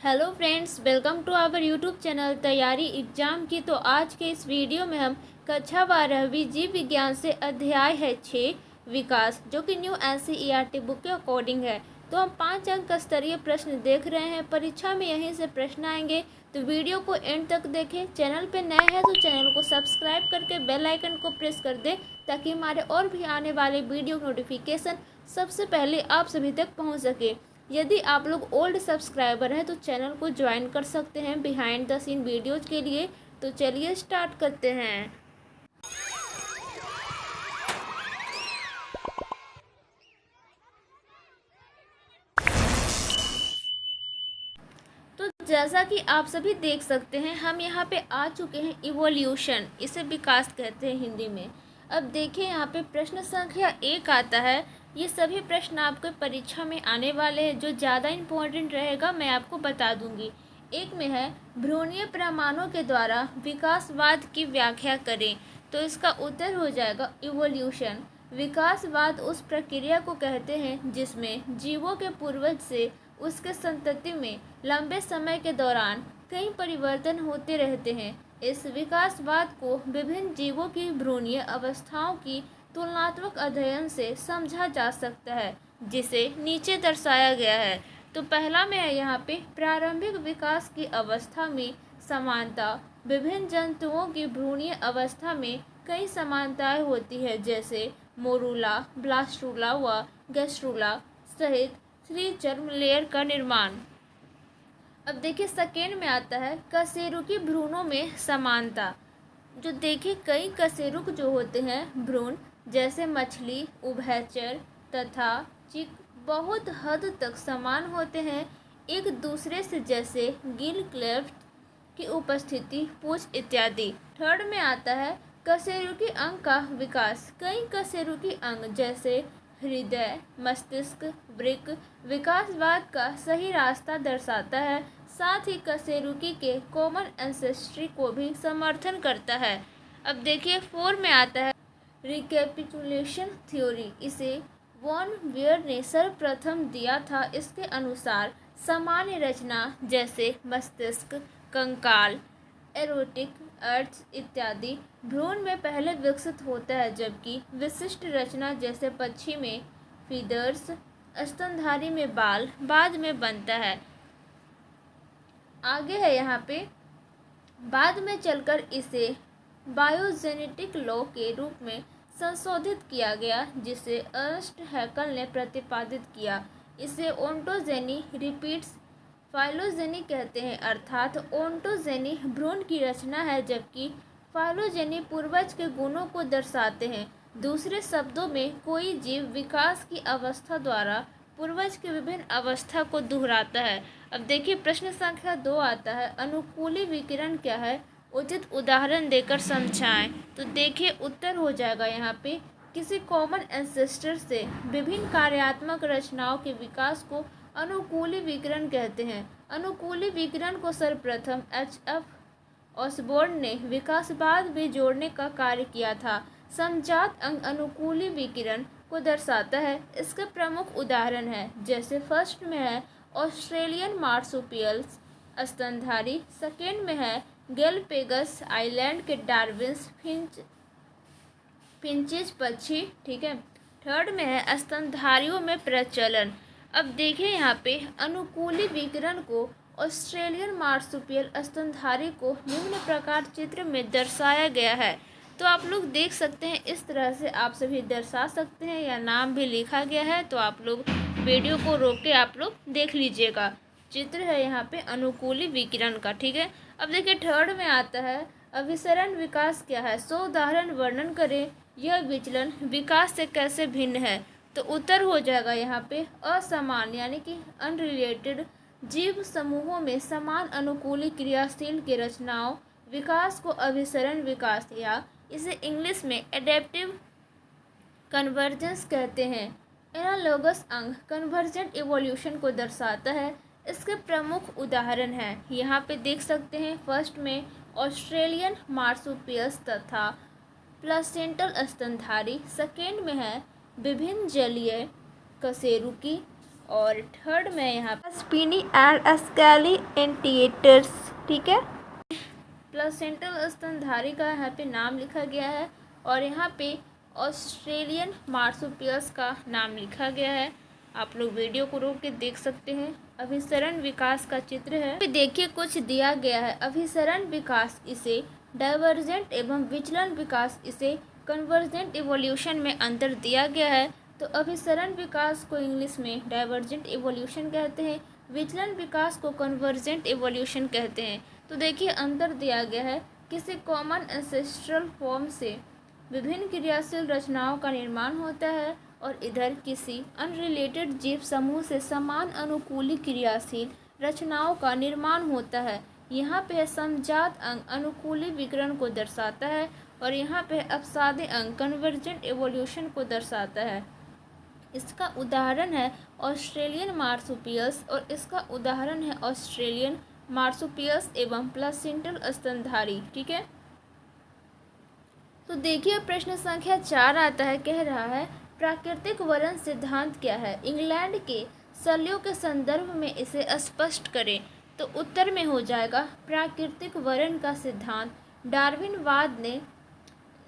Hello friends, welcome to our YouTube channel तैयारी exam की। तो आज के इस वीडियो में हम कक्षा 12वीं जीव विज्ञान से अध्याय है 6 विकास, जो कि न्यू एनसीईआरटी बुक के अकॉर्डिंग है। तो हम 5 अंक का स्तरीय प्रश्न देख रहे हैं। परीक्षा में यहीं से प्रश्न आएंगे, तो वीडियो को एंड तक देखें। चैनल पे नए हैं तो चैनल को सब्सक्राइब करके बेल आइकन को प्रेस कर दें, ताकि हमारे और भी आने वाले वीडियो नोटिफिकेशन सबसे पहले आप सभी तक पहुँच सके। यदि आप लोग ओल्ड सब्सक्राइबर हैं तो चैनल को ज्वाइन कर सकते हैं बिहाइंड द सीन वीडियोज़ के लिए। तो चलिए स्टार्ट करते हैं। तो जैसा कि आप सभी देख सकते हैं, हम यहाँ पे आ चुके हैं इवोल्यूशन, इसे विकास कहते हैं हिंदी में। अब देखिए, यहाँ पे प्रश्न संख्या 1 आता है। ये सभी प्रश्न आपके परीक्षा में आने वाले हैं। जो ज़्यादा इम्पोर्टेंट रहेगा मैं आपको बता दूंगी। एक में है, भ्रूणीय प्रमाणों के द्वारा विकासवाद की व्याख्या करें। तो इसका उत्तर हो जाएगा इवोल्यूशन। विकासवाद उस प्रक्रिया को कहते हैं जिसमें जीवों के पूर्वज से उसके संतति में लंबे समय के दौरान कई परिवर्तन होते रहते हैं। इस विकासवाद को विभिन्न जीवों की भ्रूणीय अवस्थाओं की तुलनात्मक अध्ययन से समझा जा सकता है, जिसे नीचे दर्शाया गया है। तो पहला में है यहाँ पे, प्रारंभिक विकास की अवस्था में समानता। विभिन्न जंतुओं की भ्रूणीय अवस्था में कई समानताएं होती है, जैसे मोरूला, ब्लास्टूला व गैस्ट्रूला सहित 3 चर्म लेयर का निर्माण। अब देखिए, सेकेंड में आता है कशेरुकी भ्रूणों में समानता। जो देखिए, कई कशेरुक जो होते हैं भ्रूण, जैसे मछली, उभयचर तथा चिक, बहुत हद तक समान होते हैं एक दूसरे से, जैसे गिल क्लेफ्ट की उपस्थिति, पूंछ इत्यादि। थर्ड में आता है कशेरुकी अंग का विकास। कई कशेरुकी अंग जैसे हृदय, मस्तिष्क, वृक्क विकासवाद का सही रास्ता दर्शाता है। साथ ही कशेरुकी के कॉमन एंसेस्ट्री को भी समर्थन करता है। अब देखिए, 4 में आता है रिकैपिचुलेशन थ्योरी। इसे वॉन वेयर ने सर्वप्रथम दिया था। इसके अनुसार सामान्य रचना जैसे मस्तिष्क, कंकाल, एरोटिक अर्थ इत्यादि भ्रूण में पहले विकसित होता है, जबकि विशिष्ट रचना जैसे पक्षी में फीदर्स, स्तनधारी में बाल बाद में बनता है। आगे है यहाँ पे, बाद में चलकर इसे बायोजेनेटिक लॉ के रूप में संशोधित किया गया, जिसे अर्नस्ट हैकल ने प्रतिपादित किया। इसे ओंटोजेनी रिपीट्स फाइलोजेनी कहते हैं, अर्थात ओंटोजेनी भ्रूण की रचना है, जबकि फाइलोजेनी पूर्वज के गुणों को दर्शाते हैं। दूसरे शब्दों में, कोई जीव विकास की अवस्था द्वारा पूर्वज की विभिन्न अवस्था को दोहराता है। अब देखिए, प्रश्न संख्या 2 आता है, अनुकूली विकिरण क्या है, उचित उदाहरण देकर समझाएं। तो देखिए, उत्तर हो जाएगा यहाँ पे, किसी कॉमन एंसेस्टर से विभिन्न कार्यात्मक रचनाओं के विकास को अनुकूली विकिरण कहते हैं। अनुकूली विकिरण को सर्वप्रथम H.F. ऑसबोर्न ने विकासवाद में जोड़ने का कार्य किया था। समजात अंग अनुकूली विकिरण को दर्शाता है। इसके प्रमुख उदाहरण है, जैसे फर्स्ट में है ऑस्ट्रेलियन मार्सुपियल्स स्तनधारी, सेकेंड में है गैलपेगस आइलैंड के डार्विन्स फिंचेज पक्षी, ठीक है। थर्ड में है स्तनधारियों में प्रचलन। अब देखिए, यहाँ पे अनुकूली विकिरण को ऑस्ट्रेलियन मार्सुपियल स्तनधारी को निम्न प्रकार चित्र में दर्शाया गया है। तो आप लोग देख सकते हैं, इस तरह से आप सभी दर्शा सकते हैं, या नाम भी लिखा गया है। तो आप लोग वीडियो को रोक के आप लोग देख लीजिएगा। चित्र है यहाँ पे अनुकूली विकिरण का, ठीक है। अब देखिए, थर्ड में आता है अभिसरण विकास क्या है, 100 उदाहरण वर्णन करें। यह विचलन विकास से कैसे भिन्न है। तो उत्तर हो जाएगा यहाँ पे असमान, यानी कि अनरिलेटेड जीव समूहों में समान अनुकूली क्रियाशील की रचनाओं विकास को अभिसरण विकास, या इसे इंग्लिश में एडेप्टिव कन्वर्जेंस कहते हैं। एनालॉगस अंग कन्वर्जेंट इवोल्यूशन को दर्शाता है। इसके प्रमुख उदाहरण हैं, यहाँ पे देख सकते हैं। फर्स्ट में ऑस्ट्रेलियन मार्सुपियस तथा प्लासेंटल स्तनधारी, सेकेंड में है विभिन्न जलीय कशेरुकी, और थर्ड में यहाँ स्पिनी एंड स्केली एंटिएटर्स, ठीक है। प्लेसेंटल स्तनधारी का यहाँ पे नाम लिखा गया है और यहाँ पे ऑस्ट्रेलियन मार्सुपियल्स का नाम लिखा गया है। आप लोग वीडियो को रोक के देख सकते हैं। अभिसरण विकास का चित्र है। तो देखिए कुछ दिया गया है। अभिसरण विकास इसे डाइवर्जेंट एवं विचलन विकास इसे कन्वर्जेंट इवोल्यूशन में अंतर दिया गया है। तो अभिसरण विकास को इंग्लिश में डाइवर्जेंट इवोल्यूशन कहते हैं, विचलन विकास को कन्वर्जेंट इवोल्यूशन कहते हैं। तो देखिए अंतर दिया गया है। किसी कॉमन एंसेस्ट्रल फॉर्म से विभिन्न क्रियाशील रचनाओं का निर्माण होता है और इधर किसी अनरिलेटेड जीव समूह से समान अनुकूली क्रियाशील रचनाओं का निर्माण होता है। यहाँ पे समजात अंग अनुकूली विकिरण को दर्शाता है और यहाँ पे अपसादे अंग कन्वर्जेंट एवोल्यूशन को दर्शाता है। इसका उदाहरण है ऑस्ट्रेलियन मार्सुपियस और इसका उदाहरण है ऑस्ट्रेलियन मार्सुपियस एवं प्लेसेंटल स्तनधारी, ठीक है। तो देखिए प्रश्न संख्या 4 आता है, कह रहा है प्राकृतिक वरण सिद्धांत क्या है? इंग्लैंड के शल्यों के संदर्भ में इसे स्पष्ट करें। तो उत्तर में हो जाएगा प्राकृतिक वरण का सिद्धांत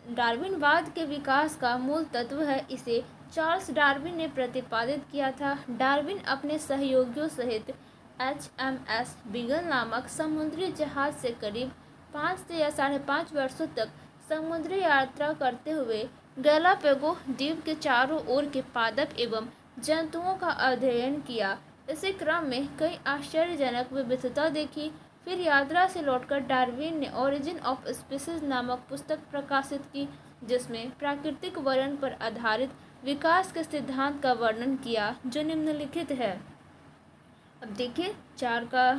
डार्विनवाद के विकास का मूल तत्व है। इसे चार्ल्स डार्विन ने प्रतिपादित किया था। डार्विन अपने सहयोगियों सहित HMS बीगल नामक समुद्री जहाज से करीब 5 से या 5.5 वर्षों तक समुद्री यात्रा करते हुए गैलापागो द्वीप के चारों ओर के पादप एवं जंतुओं का अध्ययन किया। इसी क्रम में कई आश्चर्यजनक विविधता देखी। फिर यात्रा से लौटकर डार्विन ने ओरिजिन ऑफ स्पीसीज नामक पुस्तक प्रकाशित की, जिसमें प्राकृतिक वर्ण पर आधारित विकास के सिद्धांत का वर्णन किया, जो निम्नलिखित है। अब देखिए 4 का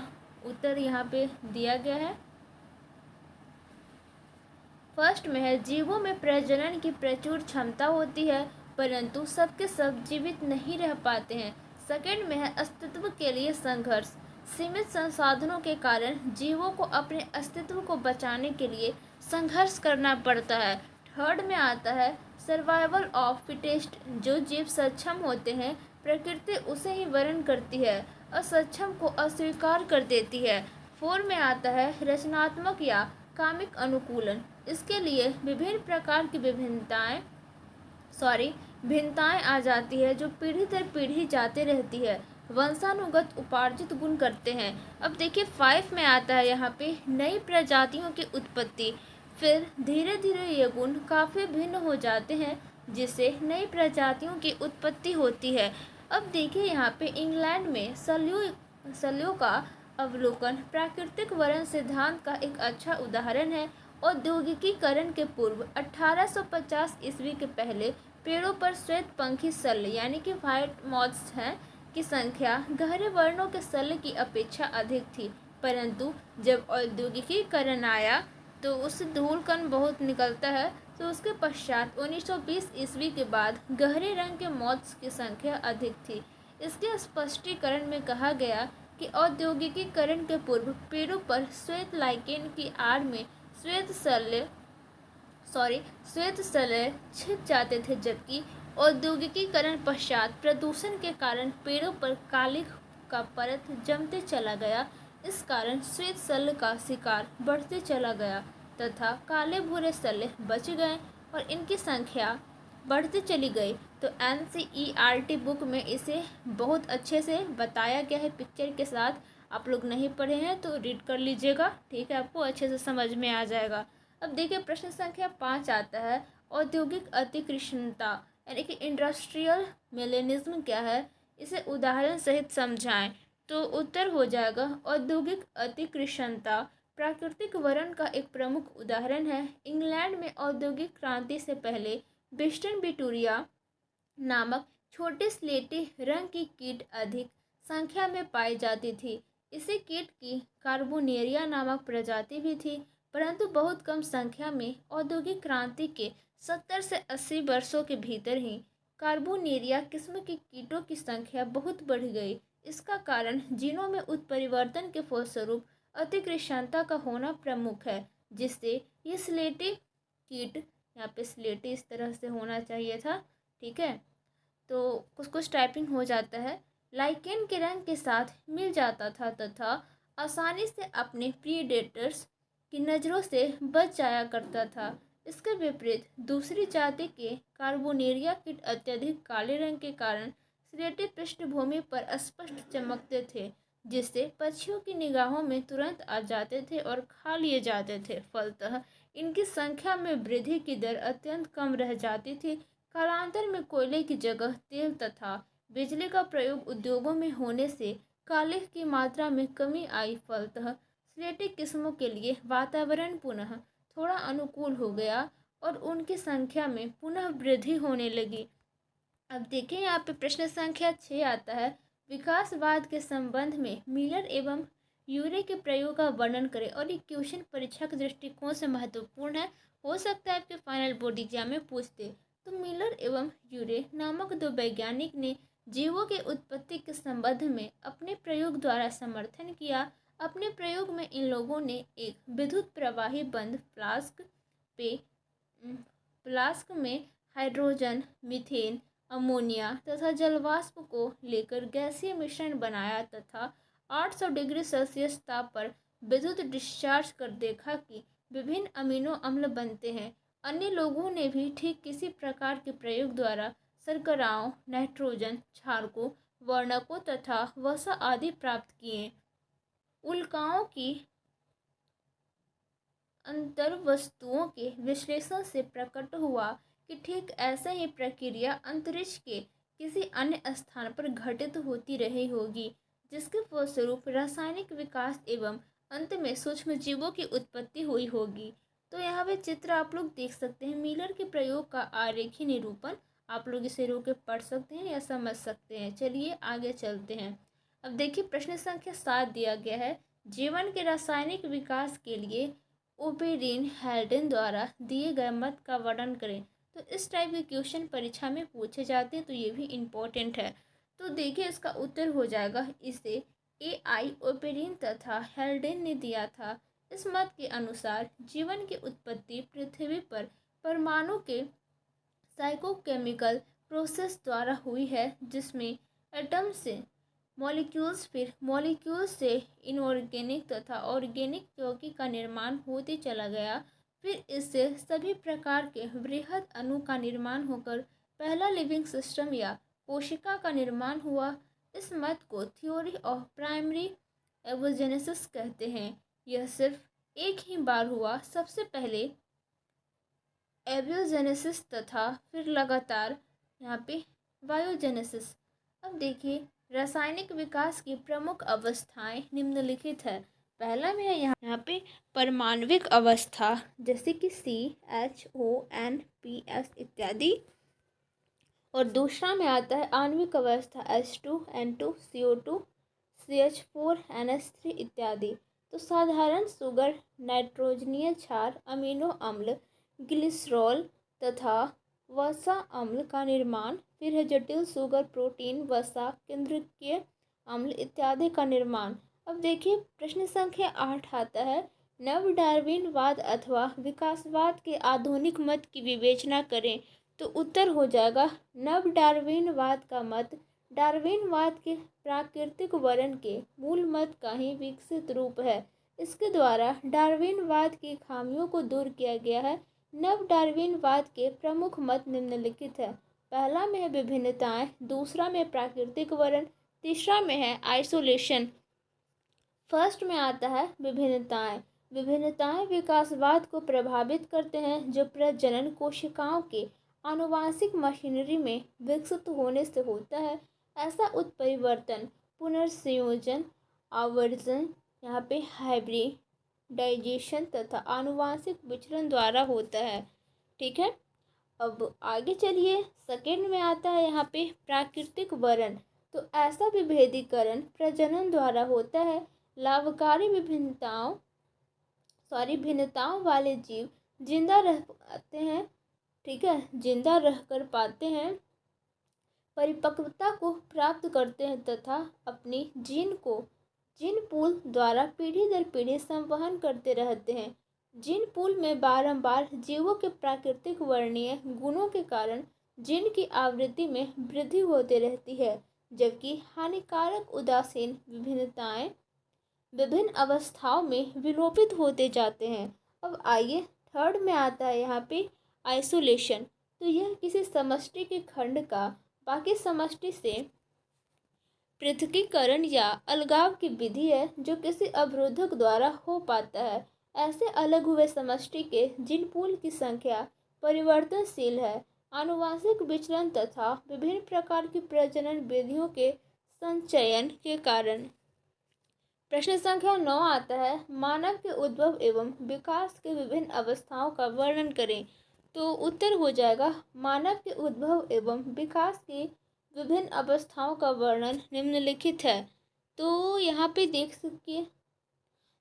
उत्तर यहाँ पे दिया गया है। फर्स्ट में है जीवों में प्रजनन की प्रचुर क्षमता होती है, परंतु सबके सब जीवित नहीं रह पाते हैं। सेकंड में है अस्तित्व के लिए संघर्ष, सीमित संसाधनों के कारण जीवों को अपने अस्तित्व को बचाने के लिए संघर्ष करना पड़ता है। थर्ड में आता है सर्वाइवल ऑफ फिटेस्ट, जो जीव सक्षम होते हैं प्रकृति उसे ही वर्ण करती है, असक्षम को अस्वीकार कर देती है। फोर में आता है रचनात्मक या कामिक अनुकूलन, इसके लिए विभिन्न प्रकार की भिन्नताएं आ जाती है जो पीढ़ी दर पीढ़ी जाते रहती है, वंशानुगत उपार्जित गुण करते हैं। अब देखिए 5 में आता है यहाँ पे नई प्रजातियों की उत्पत्ति, फिर धीरे धीरे ये गुण काफ़ी भिन्न हो जाते हैं जिससे नई प्रजातियों की उत्पत्ति होती है। अब देखिए यहाँ पे इंग्लैंड में शल्यों का अवलोकन प्राकृतिक वर्ण सिद्धांत का एक अच्छा उदाहरण है। औद्योगिकीकरण के पूर्व 1850 ईस्वी के पहले पेड़ों पर श्वेत पंखी शल्य यानी कि व्हाइट मॉथ्स हैं की संख्या गहरे वर्णों के शल्य की अपेक्षा अधिक थी, परंतु जब औद्योगिकीकरण आया तो उससे धूल कण बहुत निकलता है, तो उसके पश्चात 1920 ईस्वी के बाद गहरे रंग के मॉथ्स की संख्या अधिक थी। इसके स्पष्टीकरण में कहा गया कि औद्योगिकीकरण के पूर्व पेड़ों पर श्वेत लाइकेन की आड़ में श्वेत शल्य छिप जाते थे, जबकि औद्योगिकीकरण पश्चात प्रदूषण के कारण पेड़ों पर कालिख का परत जमते चला गया। इस कारण श्वेत शल्य का शिकार बढ़ते चला गया तथा काले भूरे शल्य बच गए और इनकी संख्या बढ़ती चली गई। तो NCERT बुक में इसे बहुत अच्छे से बताया गया है पिक्चर के साथ। आप लोग नहीं पढ़े हैं तो रीड कर लीजिएगा, ठीक है, आपको अच्छे से समझ में आ जाएगा। अब देखिए प्रश्न संख्या 5 आता है औद्योगिक अतिकृष्णता यानी कि इंडस्ट्रियल मिलेनिज्म क्या है, इसे उदाहरण सहित समझाएं। तो उत्तर हो जाएगा औद्योगिक अतिकृष्णता प्राकृतिक वर्ण का एक प्रमुख उदाहरण है। इंग्लैंड में औद्योगिक क्रांति से पहले वेस्टर्न विक्टोरिया नामक छोटे स्लेटी रंग की कीट अधिक संख्या में पाई जाती थी। इसी कीट की कार्बोनेरिया नामक प्रजाति भी थी, परंतु बहुत कम संख्या में। औद्योगिक क्रांति के 70 से 80 वर्षों के भीतर ही कार्बोनेरिया किस्म के कीटों की संख्या बहुत बढ़ गई। इसका कारण जीनों में उत्परिवर्तन के फलस्वरूप अतिकृष्णता का होना प्रमुख है, जिससे ये स्लेटी कीट, यहाँ पे स्लेटी इस तरह से होना चाहिए था, ठीक है, तो कुछ टाइपिंग हो जाता है। लाइकेन के रंग के साथ मिल जाता था तथा आसानी से अपने प्रीडेटर्स की नज़रों से बच जाया करता था। इसके विपरीत दूसरी जाति के कार्बोनेरिया कीट अत्यधिक काले रंग के कारण स्लेटी पृष्ठभूमि पर स्पष्ट चमकते थे, जिससे पक्षियों की निगाहों में तुरंत आ जाते थे और खा लिए जाते थे। फलतः इनकी संख्या में वृद्धि की दर अत्यंत कम रह जाती थी। कालांतर में कोयले की जगह तेल तथा बिजली का प्रयोग उद्योगों में होने से काले की मात्रा में कमी आई। फलतः स्लेटी किस्मों के लिए वातावरण पुनः थोड़ा अनुकूल हो गया और उनकी संख्या में पुनः वृद्धि होने लगी। अब देखिए यहाँ पे प्रश्न संख्या 6 आता है। विकासवाद के संबंध में मिलर एवं यूरे के प्रयोग का वर्णन करें। और ये क्वेश्चन परीक्षा के दृष्टिकोण से महत्वपूर्ण है, हो सकता है आपके फाइनल बोर्ड एग्जाम में पूछ दे। तो मिलर एवं यूरे नामक दो वैज्ञानिक ने जीवों के उत्पत्ति के संबंध में अपने प्रयोग द्वारा समर्थन किया। अपने प्रयोग में इन लोगों ने एक विद्युत प्रवाही बंद फ्लास्क में हाइड्रोजन, मीथेन, अमोनिया तथा जलवाष्प को लेकर गैसीय मिश्रण बनाया तथा 800 डिग्री सेल्सियस ताप पर विद्युत डिस्चार्ज कर देखा कि विभिन्न अमीनो अम्ल बनते हैं। अन्य लोगों ने भी ठीक किसी प्रकार के प्रयोग द्वारा शर्कराओं, नाइट्रोजन, क्षारकों, वर्णकों तथा वसा आदि प्राप्त किए। उल्काओं की अंतर वस्तुओं के विश्लेषण से प्रकट हुआ कि ठीक ऐसे ही प्रक्रिया अंतरिक्ष के किसी अन्य स्थान पर घटित होती रही होगी, जिसके फलस्वरूप रासायनिक विकास एवं अंत में सूक्ष्म जीवों की उत्पत्ति हुई होगी। तो यहाँ पे चित्र आप लोग देख सकते हैं। मिलर के प्रयोग का आरेखीय निरूपण आप लोग इसे रोक के पढ़ सकते हैं या समझ सकते हैं। चलिए आगे चलते हैं। अब देखिए प्रश्न संख्या 7 दिया गया है। जीवन के रासायनिक विकास के लिए ओपेरिन हेल्डेन द्वारा दिए गए मत का वर्णन करें। तो इस टाइप के क्वेश्चन परीक्षा में पूछे जाते हैं, तो ये भी इम्पोर्टेंट है। तो देखिए इसका उत्तर हो जाएगा इसे AI ओपेरिन तथा हेल्डेन ने दिया था। इस मत के अनुसार जीवन की उत्पत्ति पृथ्वी पर परमाणु के साइकोकेमिकल प्रोसेस द्वारा हुई है, जिसमें एटम से मॉलिक्यूल्स, फिर मॉलिक्यूल्स से इनऑर्गेनिक तथा ऑर्गेनिक यौगिक का निर्माण होते चला गया। फिर इससे सभी प्रकार के वृहद अणु का निर्माण होकर पहला लिविंग सिस्टम या कोशिका का निर्माण हुआ। इस मत को थ्योरी ऑफ प्राइमरी एवोजेनेसिस कहते हैं। यह सिर्फ एक ही बार हुआ, सबसे पहले एबियोजेनेसिस तथा फिर लगातार यहाँ पे बायोजेनेसिस। अब देखिए रासायनिक विकास की प्रमुख अवस्थाएं निम्नलिखित है। पहला में है यहाँ पे परमाणविक अवस्था, जैसे कि CHONPS इत्यादि। और दूसरा में आता है आणविक अवस्था H2N2 CO2 CH4NH3 इत्यादि। तो साधारण सुगर, नाइट्रोजनीय क्षार, अमीनो अम्ल, ग्लिसरॉल तथा वसा अम्ल का निर्माण। फिर है जटिल सुगर, प्रोटीन, वसा, केंद्रकीय अम्ल इत्यादि का निर्माण। अब देखिए प्रश्न संख्या 8 आता है। नव डार्विनवाद अथवा विकासवाद के आधुनिक मत की विवेचना करें। तो उत्तर हो जाएगा नव डार्विनवाद का मत डार्विनवाद के प्राकृतिक वर्णन के मूल मत का ही विकसित रूप है। इसके द्वारा डार्विनवाद की खामियों को दूर किया गया है। नव डार्विनवाद के प्रमुख मत निम्नलिखित है। पहला में है विभिन्नताएं, दूसरा में प्राकृतिक वर्णन, तीसरा में है आइसोलेशन। फर्स्ट में आता है विभिन्नताएं। विभिन्नताएं विकासवाद को प्रभावित करते हैं, जो प्रजनन कोशिकाओं के आनुवांशिक मशीनरी में विकसित होने से होता है। ऐसा उत्परिवर्तन पुनर्संयोजन, आवर्जन, यहाँ पे हाइब्रिडाइजेशन तथा आनुवांशिक विचरण द्वारा होता है। ठीक है, अब आगे चलिए। सेकेंड में आता है यहाँ पे प्राकृतिक वर्णन। तो ऐसा विभेदीकरण प्रजनन द्वारा होता है। लाभकारी भिन्नताओं वाले जीव जिंदा रह पाते हैं। ठीक है, जिंदा रहकर पाते हैं, परिपक्वता को प्राप्त करते हैं तथा अपनी जीन पूल द्वारा पीढ़ी दर पीढ़ी संवहन करते रहते हैं। जीन पूल में बारंबार जीवों के प्राकृतिक वर्णनीय गुणों के कारण जीन की आवृत्ति में वृद्धि होती रहती है। जबकि हानिकारक उदासीन विभिन्नताएं विभिन्न अवस्थाओं में विलोपित होते जाते हैं। अब आइए थर्ड में आता है यहाँ पे आइसोलेशन। तो यह किसी समष्टि के खंड का बाकी समष्टि से पृथकीकरण या अलगाव की विधि है जो किसी अवरोधक द्वारा हो पाता है। ऐसे अलग हुए समष्टि के जिन पूल की संख्या परिवर्तनशील है, आनुवंशिक विचलन तथा विभिन्न प्रकार की प्रजनन विधियों के संचयन के कारण। प्रश्न संख्या 9 आता है, मानव के उद्भव एवं विकास के विभिन्न अवस्थाओं का वर्णन करें। तो उत्तर हो जाएगा, मानव के उद्भव एवं विकास की विभिन्न अवस्थाओं का वर्णन निम्नलिखित है। तो यहाँ पे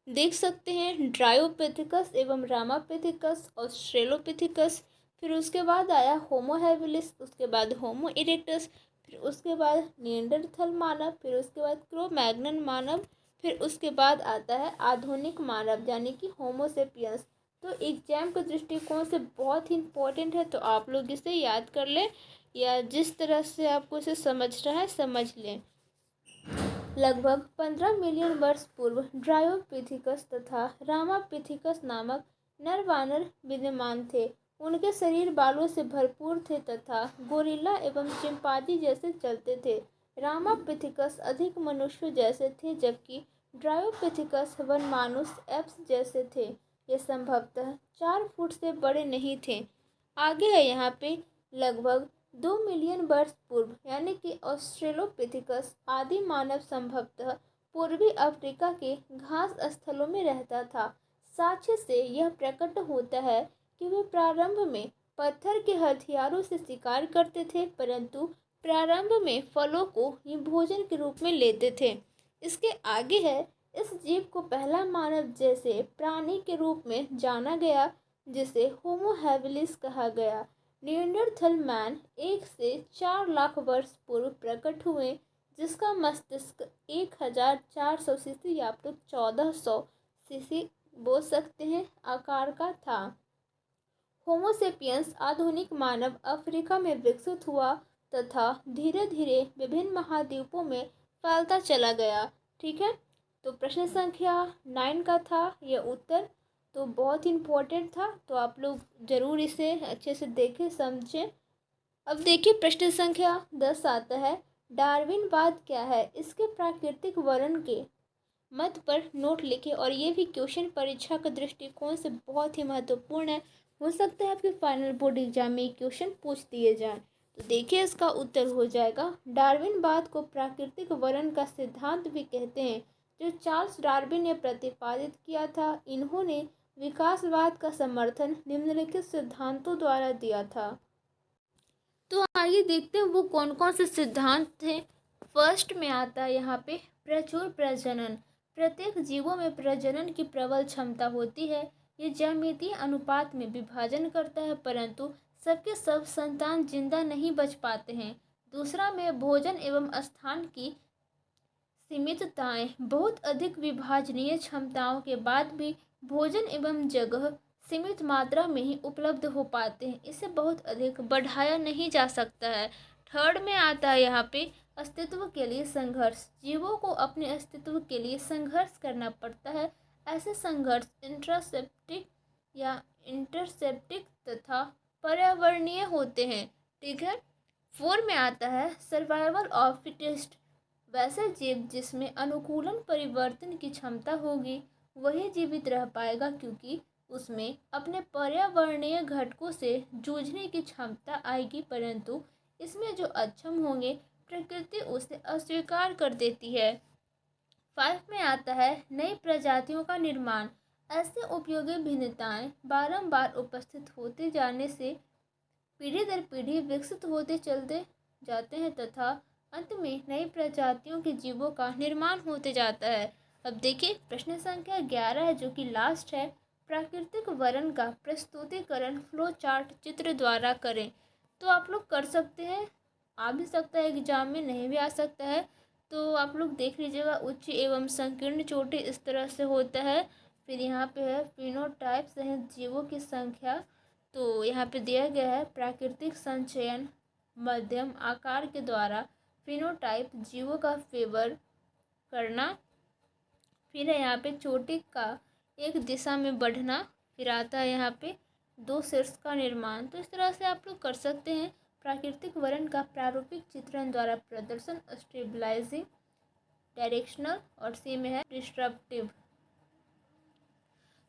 देख सकते हैं ड्रायोपिथेकस एवं रामापिथेकस, ऑस्ट्रेलोपिथेकस, फिर उसके बाद आया होमो हैबिलिस, उसके बाद होमो इरेक्टस, फिर उसके बाद निएंडरथल मानव, फिर उसके बाद क्रो मैग्नन मानव, फिर उसके बाद आता है आधुनिक मानव यानी कि होमो सेपियंस। तो एग्जाम के दृष्टिकोण से बहुत ही इम्पोर्टेंट है, तो आप लोग इसे याद कर लें या जिस तरह से आपको इसे समझ रहा है समझ लें। लगभग 15 मिलियन वर्ष पूर्व ड्रायोपिथेकस तथा रामापिथेकस नामक नर वानर विद्यमान थे। उनके शरीर बालों से भरपूर थे तथा गोरिल्ला एवं चिंपांजी जैसे चलते थे। रामापिथेकस अधिक मनुष्य जैसे थे, जबकि ड्रायोपिथेकस वनमानुष एप्स जैसे थे। ये संभवतः 4 फुट से बड़े नहीं थे। आगे है यहाँ पे लगभग 2 मिलियन वर्ष पूर्व यानी कि ऑस्ट्रेलोपिथेकस आदि मानव संभवतः पूर्वी अफ्रीका के घास स्थलों में रहता था। साक्ष्य से यह प्रकट होता है कि वे प्रारंभ में पत्थर के हथियारों से शिकार करते थे, परंतु प्रारंभ में फलों को ही भोजन के रूप में लेते थे। इसके आगे है, इस जीव को पहला मानव जैसे प्राणी के रूप में जाना गया, जिसे होमो हैबिलिस कहा गया। निएंडरथल मैन 1 से 4 लाख वर्ष पूर्व प्रकट हुए, जिसका मस्तिष्क 1400 सीसी या फिर 1400 सीसी बोल सकते हैं आकार का था। होमोसेपियंस आधुनिक मानव अफ्रीका में विकसित हुआ तथा धीरे धीरे विभिन्न महाद्वीपों में फैलता चला गया। ठीक है, तो प्रश्न संख्या 9 का था यह उत्तर, तो बहुत ही इम्पोर्टेंट था, तो आप लोग ज़रूर इसे अच्छे से देखें समझें। अब देखिए प्रश्न संख्या 10 आता है, डार्विनवाद क्या है, इसके प्राकृतिक वर्णन के मत पर नोट लिखें। और ये भी क्वेश्चन परीक्षा के दृष्टिकोण से बहुत ही महत्वपूर्ण है, हो सकता है आपके फाइनल बोर्ड एग्जाम में क्वेश्चन पूछ दिए जाएं। तो देखिए इसका उत्तर हो जाएगा, डार्विनवाद को प्राकृतिक वर्णन का सिद्धांत भी कहते हैं, जो चार्ल्स डार्विन ने प्रतिपादित किया था। इन्होंने विकासवाद का समर्थन निम्नलिखित सिद्धांतों द्वारा दिया था। तो आइए देखते हैं वो कौन कौन से सिद्धांत थे। फर्स्ट में आता है यहाँ पे प्रचुर प्रजनन। प्रत्येक जीवों में प्रजनन की प्रबल क्षमता होती है। ये ज्यामितीय अनुपात में विभाजन करता है, परंतु सबके सब संतान जिंदा नहीं बच पाते हैं। दूसरा में भोजन एवं स्थान की सीमितताएं। बहुत अधिक विभाजनीय क्षमताओं के बाद भी भोजन एवं जगह सीमित मात्रा में ही उपलब्ध हो पाते हैं, इसे बहुत अधिक बढ़ाया नहीं जा सकता है। थर्ड में आता है यहाँ पे अस्तित्व के लिए संघर्ष। जीवों को अपने अस्तित्व के लिए संघर्ष करना पड़ता है। ऐसे संघर्ष इंटरसेप्टिक तथा पर्यावरणीय होते हैं। ठीक है, 4 में आता है सर्वाइवल ऑफ फिटेस्ट। वैसे जीव जिसमें अनुकूलन परिवर्तन की क्षमता होगी वही जीवित रह पाएगा, क्योंकि उसमें अपने पर्यावरणीय घटकों से जूझने की क्षमता आएगी, परंतु इसमें जो अक्षम होंगे प्रकृति उसे अस्वीकार कर देती है। 5 में आता है नई प्रजातियों का निर्माण। ऐसे उपयोगी भिन्नताएं बारंबार उपस्थित होते जाने से पीढ़ी दर पीढ़ी विकसित होते चलते जाते हैं तथा अंत में नई प्रजातियों के जीवों का निर्माण होते जाता है। अब देखिए प्रश्न संख्या 11 है, जो कि लास्ट है। प्राकृतिक वर्णन का प्रस्तुतिकरण फ्लो चार्ट चित्र द्वारा करें। तो आप लोग कर सकते हैं, आ भी सकता है एग्जाम में, नहीं भी आ सकता है, तो आप लोग देख लीजिएगा। उच्च एवं संकीर्ण चोटी इस तरह से होता है। फिर यहाँ पे है फिनोटाइप्स हैं जीवों की संख्या, तो यहाँ पे दिया गया है प्राकृतिक संचयन मध्यम आकार के द्वारा। फिनोटाइप जीवों का फेवर करना, फिर है यहाँ पे चोटी का एक दिशा में बढ़ना, फिर आता है यहाँ पे दो शीर्ष का निर्माण। तो इस तरह से आप लोग कर सकते हैं। प्राकृतिक वर्ण का प्रारूपिक चित्रण द्वारा प्रदर्शन स्टेबलाइजिंग, डायरेक्शनल, और सी में है डिस्ट्रप्टिव।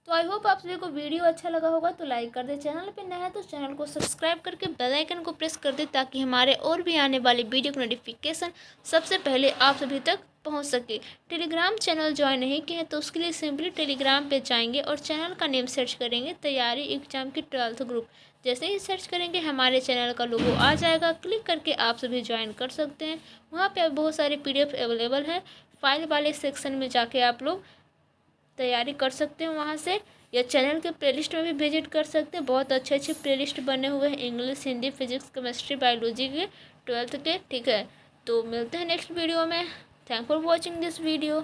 तो आई होप आप सभी को वीडियो अच्छा लगा होगा, तो लाइक कर दे। चैनल पे नया है तो चैनल को सब्सक्राइब करके बेल आइकन को प्रेस कर दे, ताकि हमारे और भी आने वाले वीडियो की नोटिफिकेशन सबसे पहले आप सभी तक पहुंच सके। टेलीग्राम चैनल ज्वाइन नहीं किए हैं तो उसके लिए सिंपली टेलीग्राम पे जाएंगे और चैनल का नेम सर्च करेंगे तैयारी एग्जाम की 12th ग्रुप। जैसे ही सर्च करेंगे हमारे चैनल का लोगो आ जाएगा, क्लिक करके आप सभी ज्वाइन कर सकते हैं। वहाँ पे बहुत सारे PDF अवेलेबल हैं। फाइल वाले सेक्शन में जाके आप लोग तैयारी कर सकते हैं वहाँ से, या चैनल के प्लेलिस्ट में भी विजिट कर सकते हैं। बहुत अच्छे अच्छे प्लेलिस्ट बने हुए हैं English, Hindi, physics, chemistry, biology के 12th के। ठीक है, तो मिलते हैं नेक्स्ट वीडियो में। Thank for watching this video.